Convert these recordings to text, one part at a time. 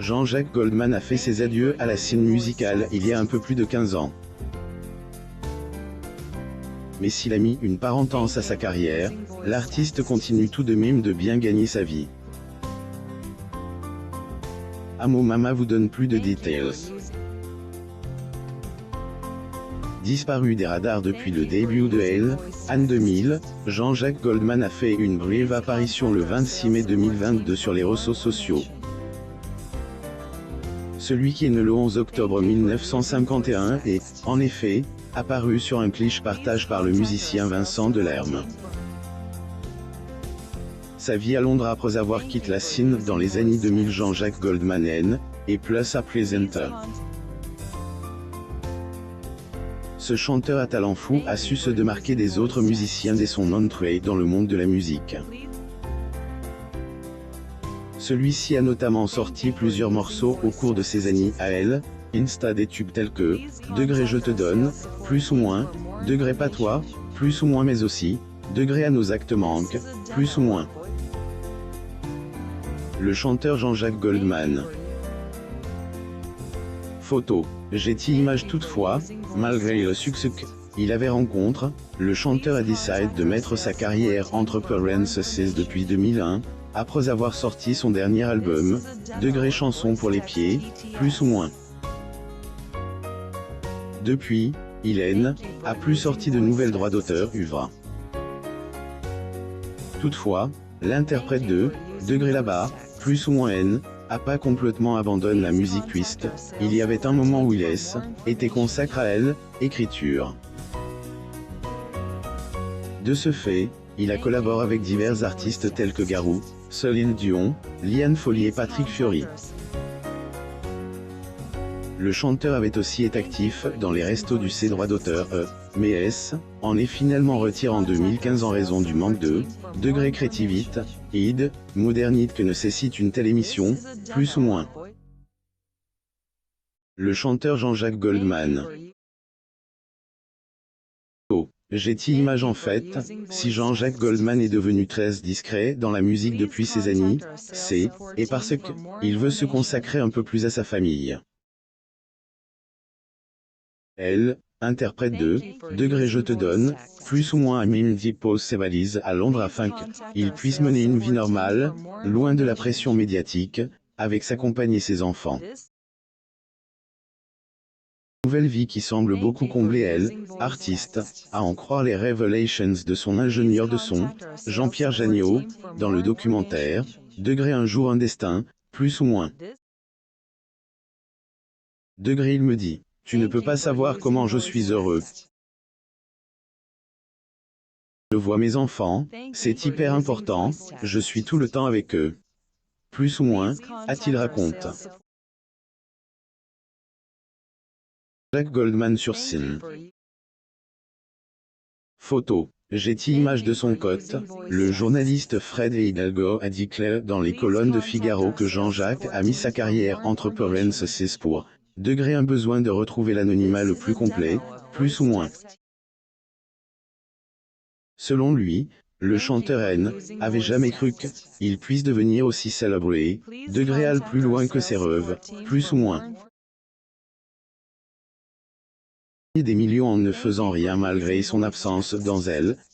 Jean-Jacques Goldman a fait ses adieux à la scène musicale il y a un peu plus de 15 ans. Mais s'il a mis une parenthèse à sa carrière, l'artiste continue tout de même de bien gagner sa vie. Amo Mama vous donne plus de détails. Disparu des radars depuis le début de Elle, Anne 2000, Jean-Jacques Goldman a fait une brève apparition le 26 mai 2022 sur les réseaux sociaux. Celui qui est né le 11 octobre 1951 est, en effet, apparu sur un cliché partagé par le musicien Vincent Delerme. Sa vie à Londres après avoir quitté la scène dans les années 2000. Jean-Jacques Goldman est plus à présenter. Ce chanteur à talent fou a su se démarquer des autres musiciens dès son entrée dans le monde de la musique. Celui-ci a notamment sorti plusieurs morceaux au cours de ses années à elle, Insta des tubes tels que « Degré je te donne »,« Plus ou moins »,« Degré pas toi »,« Plus ou moins mais aussi »,« Degré à nos actes manquent »,« Plus ou moins ». Le chanteur Jean-Jacques Goldman. Photo. Getty Images. Toutefois, malgré le succès qu'il avait rencontré, le chanteur a décidé de mettre sa carrière entre parenthèses depuis 2001, après avoir sorti son dernier album, Degré chanson pour les pieds, Plus ou moins. Depuis, il a plus sorti de nouvelles droits d'auteur œuvres. Toutefois, l'interprète de Degré là-bas, Plus ou moins a pas complètement abandonné la musique twist. Il y avait un moment où il était consacré à elle, écriture. De ce fait, il a collaboré avec divers artistes tels que Garou, Céline Dion, Liane Folly et Patrick Fiori. Le chanteur avait aussi été actif dans les restos du ses droits d'auteur, mais en est finalement retiré en 2015 en raison du manque de degré créativité et de modernité que nécessite une telle émission, plus ou moins. Le chanteur Jean-Jacques Goldman. Getty Images. En fait, si Jean-Jacques Goldman est devenu très discret dans la musique depuis ces années, c'est parce qu'il veut se consacrer un peu plus à sa famille. Elle, interprète de Degré je te donne, plus ou moins à Mindy pose ses valises à Londres afin qu'il puisse mener une vie normale, loin de la pression médiatique, avec sa compagne et ses enfants. Nouvelle vie qui semble beaucoup combler elle, artiste, à en croire les révélations de son ingénieur de son, Jean-Pierre Janiot, dans le documentaire Degré un jour un destin, plus ou moins. Degré il me dit, tu ne peux pas savoir comment je suis heureux. Je vois mes enfants, c'est hyper important, je suis tout le temps avec eux. Plus ou moins, a-t-il raconté. Jacques Goldman sur scène. Photo. Getty Images. De son côté, le journaliste Fred Hidalgo a déclaré dans les colonnes de Figaro que Jean-Jacques a mis sa carrière entre parenthèses pour Degré un besoin de retrouver l'anonymat le plus complet, plus ou moins. Selon lui, le chanteur avait jamais cru qu'il puisse devenir aussi célèbre et Degré aller plus loin que ses rêves, plus ou moins. Des millions en ne faisant rien malgré son absence dans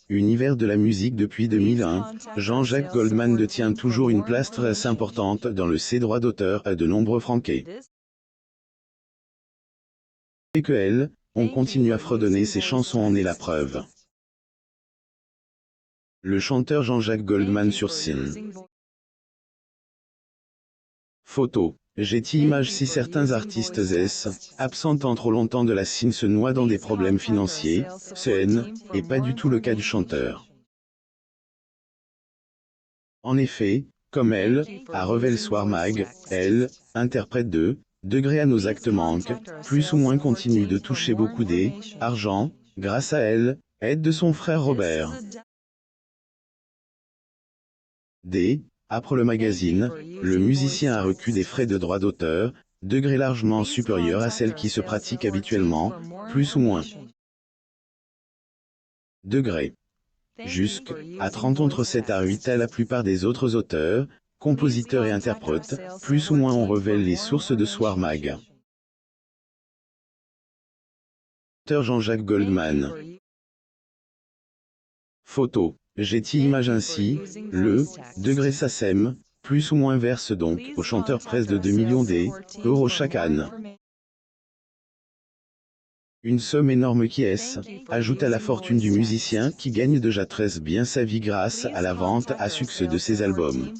l'univers de la musique depuis 2001, Jean-Jacques Goldman détient toujours une place très importante dans le ses droits d'auteur à de nombreux franquets. Et que on continue à fredonner ses chansons en est la preuve. Le chanteur Jean-Jacques Goldman sur scène. Photo. Getty Images. Si certains artistes absentent trop longtemps de la scène se noient dans des problèmes financiers, ce n'est pas du tout le cas du chanteur. En effet, comme a révélé Soir Mag, interprète de Degré à nos actes manquent, plus ou moins continue de toucher beaucoup d'argent, grâce à aide de son frère Robert. Après le magazine, le musicien a reçu des frais de droits d'auteur, degré largement supérieurs à celles qui se pratiquent habituellement, plus ou moins. Degré. Jusqu'à 30 entre 7 à 8 à la plupart des autres auteurs, compositeur et interprète, plus ou moins on révèle les sources de Soir Mag. Jean-Jacques Goldman. Photo. Getty Images. Ainsi, le degré SACEM, plus ou moins verse donc au chanteur presse de 2 millions d'euros chaque année. Une somme énorme qui ajoute à la fortune du musicien qui gagne déjà très bien sa vie grâce à la vente à succès de ses albums.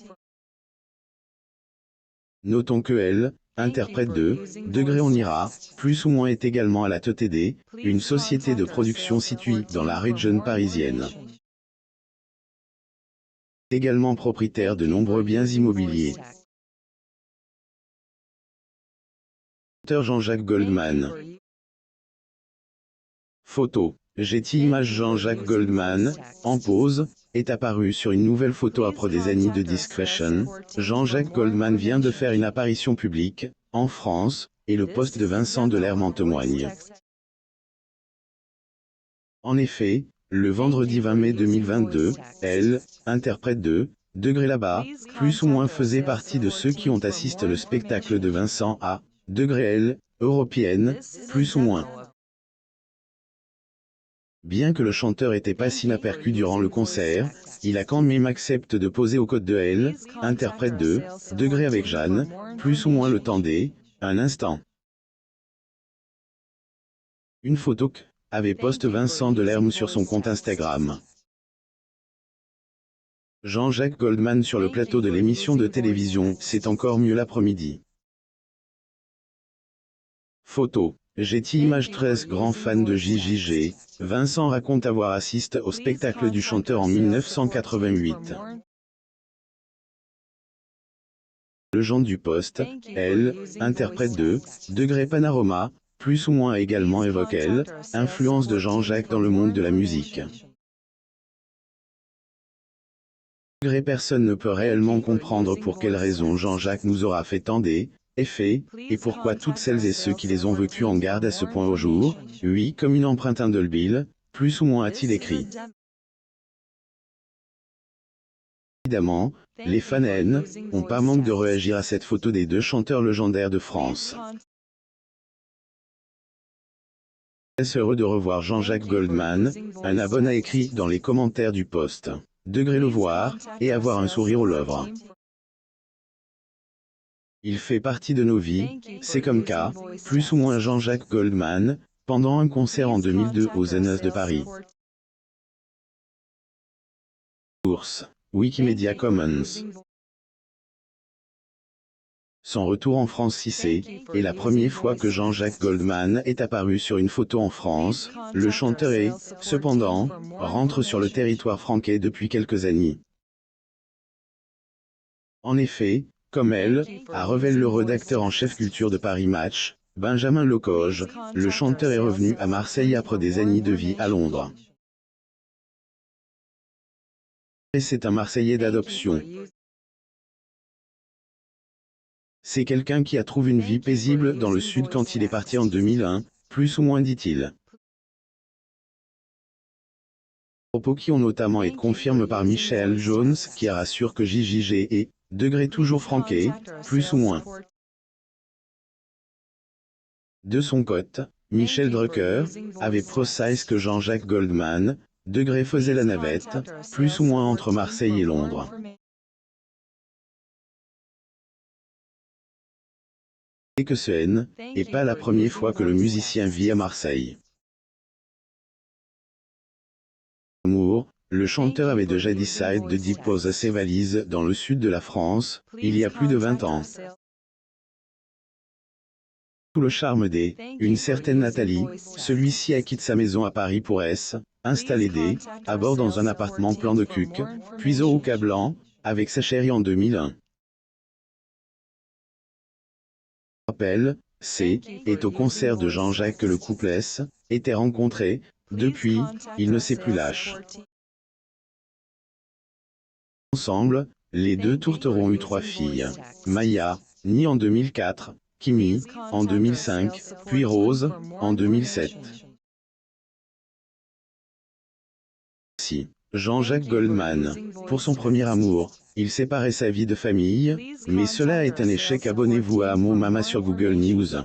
Notons que elle, interprète de Degré On Ira, plus ou moins est également à la TTD, une société de production située dans la région parisienne. Également propriétaire de nombreux biens immobiliers. Jean-Jacques Goldman. Photo. Getty Images. Jean-Jacques Goldman, en pose, est apparu sur une nouvelle photo après des années de discrétion. Jean-Jacques Goldman vient de faire une apparition publique, en France, et le poste de Vincent Delerme en témoigne. En effet, le vendredi 20 mai 2022, elle, interprète de Degré là-bas, plus ou moins faisait partie de ceux qui ont assisté le spectacle de Vincent à Degré elle, européenne, plus ou moins. Bien que le chanteur était pas inaperçu durant le concert, il a quand même accepté de poser au code de elle, interprète de Degré avec Jeanne, plus ou moins le temps un instant. Une photo avait posté Vincent Delerme sur son compte Instagram. Jean-Jacques Goldman sur le plateau de l'émission de télévision C'est encore mieux l'après-midi. Photo. Getty Images. 13 grand fan de JJG, Vincent raconte avoir assisté au spectacle du chanteur en 1988. Le Jean du Poste, elle, interprète de Degré Panorama, plus ou moins également évoque elle, influence de Jean-Jacques dans le monde de la musique. Degré personne ne peut réellement comprendre pour quelle raison Jean-Jacques nous aura fait tant d'effets, et pourquoi toutes celles et ceux qui les ont vécus en gardent à ce point au jour, oui comme une empreinte indélébile, plus ou moins a-t-il écrit. Évidemment, les fans n'ont pas manque de réagir à cette photo des deux chanteurs légendaires de France. Est-ce heureux de revoir Jean-Jacques Goldman, un abonné a écrit dans les commentaires du post. Degré le voir, et avoir un sourire aux lèvres. Il fait partie de nos vies, c'est comme cas, plus ou moins Jean-Jacques Goldman, pendant un concert en 2002 aux Anas de Paris. Source. Wikimedia Commons. Son retour en France est la première fois que Jean-Jacques Goldman est apparu sur une photo en France. Le chanteur cependant, rentre sur le territoire français depuis quelques années. En effet, comme elle, a révélé le rédacteur en chef culture de Paris Match, Benjamin Lecoge, le chanteur est revenu à Marseille après des années de vie à Londres. Et c'est un Marseillais d'adoption. C'est quelqu'un qui a trouvé une vie paisible dans le sud quand il est parti en 2001, plus ou moins dit-il. Propos qui ont notamment été confirmés par Michael Jones qui rassure que JJG est Degré toujours franqué, plus ou moins. De son côté, Michel Drucker avait précisé que Jean-Jacques Goldman, Degré faisait la navette, plus ou moins entre Marseille et Londres. Et que ce n'est pas la première fois que le musicien vit à Marseille. Amour, le chanteur avait déjà décidé de déposer ses valises dans le sud de la France, il y a plus de 20 ans. Sous le charme une certaine Nathalie, celui-ci a quitté sa maison à Paris pour installer à bord dans un appartement plein de cucs, puis au Rouca Blanc, avec sa chérie en 2001. Rappel, est au concert de Jean-Jacques que le couple était rencontré, depuis, il ne s'est plus lâche. Ensemble, les deux tourteront eu 3 filles, Maya, née en 2004, Kimi, en 2005, puis Rose, en 2007. Jean-Jacques Goldman. Pour son premier amour, il séparait sa vie de famille, mais cela est un échec. Abonnez-vous à Mon Mama sur Google News.